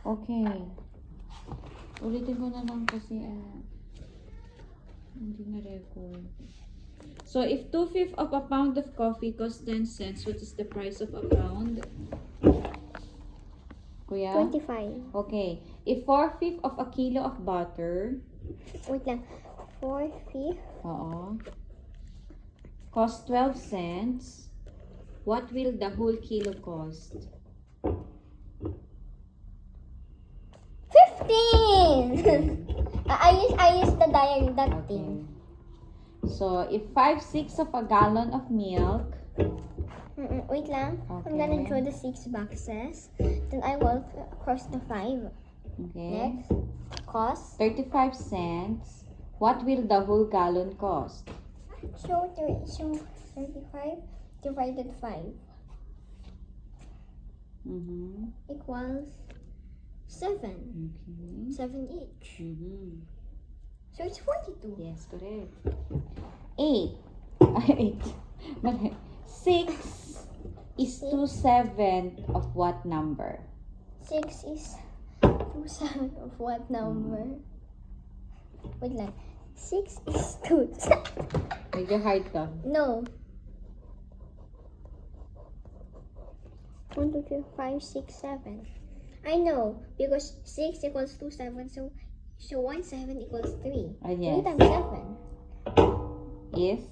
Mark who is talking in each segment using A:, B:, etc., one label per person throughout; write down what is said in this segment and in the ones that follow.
A: Okay. Ulitin ko na lang kasi hindi na-record. So, if 2/5 of a pound of coffee costs 10 cents, what is the price of a pound? Kuya?
B: 25.
A: Okay. If 4/5 of a kilo of butter,
B: Wait lang. 4/5.
A: oo, cost 12 cents, what will the whole kilo cost?
B: 15! I use the diary, that
A: Okay.
B: thing.
A: So, if 5/6 of a gallon of milk,
B: Wait lang. I'm gonna draw the 6 boxes. Then I will cross the 5.
A: okay,
B: Next, cost.
A: 35 cents, what will the whole gallon cost?
B: So 35 divided 5 equals 7.
A: Okay.
B: 7 each. So it's 42.
A: Yes, correct. 8. 8. 6 is 2/7 of what number?
B: 6 is 2/7 of what number? Wait lang. 6 is 2.
A: Medyo hard to.
B: No. 1, 2, 3, 5, 6, 7. I know because 6 equals 2, 7. So 1, 7 equals 3.
A: Yes.
B: 3 times 7.
A: Is?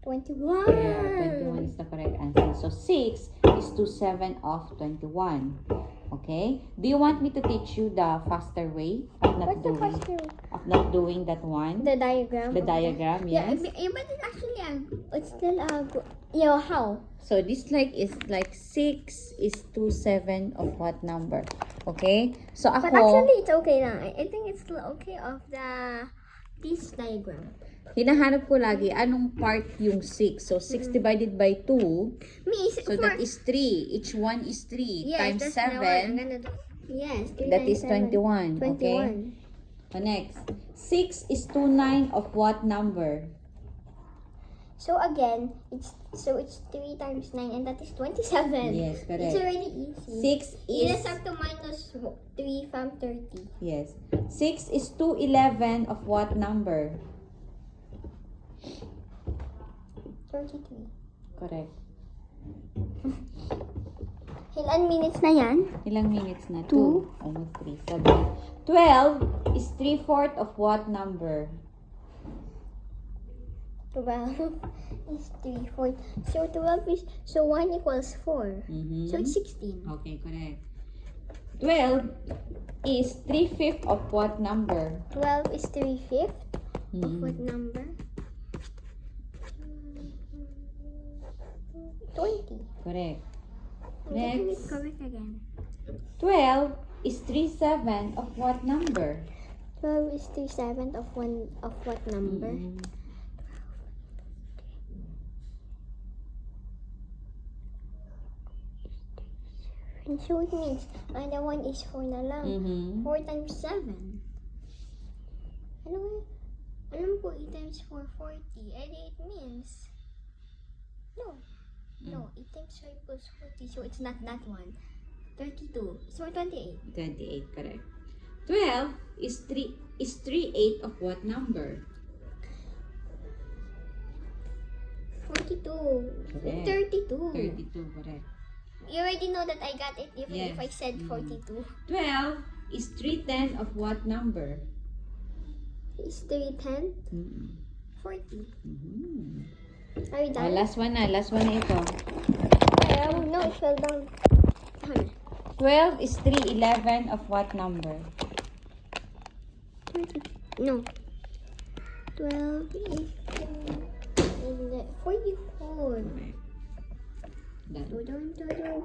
B: 21.
A: Yeah, 21 is the correct answer. So 6 is 2/7 of 21. Okay? Do you want me to teach you the faster way of
B: What's the first two?
A: doing that one?
B: The diagram.
A: The diagram,
B: Yeah,
A: yes.
B: but it's actually it's still how?
A: So this is like 6 is 2/7 of what number? Okay? So
B: But
A: ako,
B: actually it's okay lang. I think it's still okay of this diagram.
A: hinahanap ko lagi anong part yung 6. So 6 divided by 2, so that is 3. Each one is 3 times
B: that's the one. I'm
A: 7.
B: gonna do. Yes, 3
A: That
B: times
A: is
B: 7.
A: 21. Okay?
B: 21.
A: So next, 6 is 29 of what number?
B: So again, it's 3 times 9 and that is 27.
A: Yes,
B: It's
A: correct.
B: already easy.
A: 6
B: You
A: is,
B: just have to minus 3 from 30.
A: yes. 6 is 2/11 of what number?
B: 33.
A: Correct.
B: Ilan minutes na yan?
A: Ilang minutes na? 2.
B: Two.
A: Almost 3. 7. 12 is 3/4 of what number?
B: 12 is 3, 4. So 12 is, so 1 equals 4. So it's 16.
A: Okay, correct. 12 is 3/5 of what number?
B: 12 is 3/5 of what number? 20.
A: Correct.
B: I'm getting it
A: Next.
B: correct again.
A: 12 is 3/7 of what number?
B: 12 is 3/7 of what number? And so it means, the one is 4 na lang. 4 times 7. Alam ko 8 times 4, 40. And it means, no, 8 times 5 equals 40. So it's not that one. 32. So 28.
A: 28, correct. 12 is 3/8 of what number?
B: 42.
A: Correct.
B: 32.
A: 32, correct.
B: You already know that I got it even
A: Yes.
B: if I said 42.
A: 12 is 3/10 of what number?
B: Is 310? 40. Are you
A: Oh,
B: done?
A: last one na ito.
B: No, it fell down.
A: 12 is 3/11 of what number?
B: 20. No. 12 is 44.
A: Done.
B: Dun, dun, dun, dun, dun.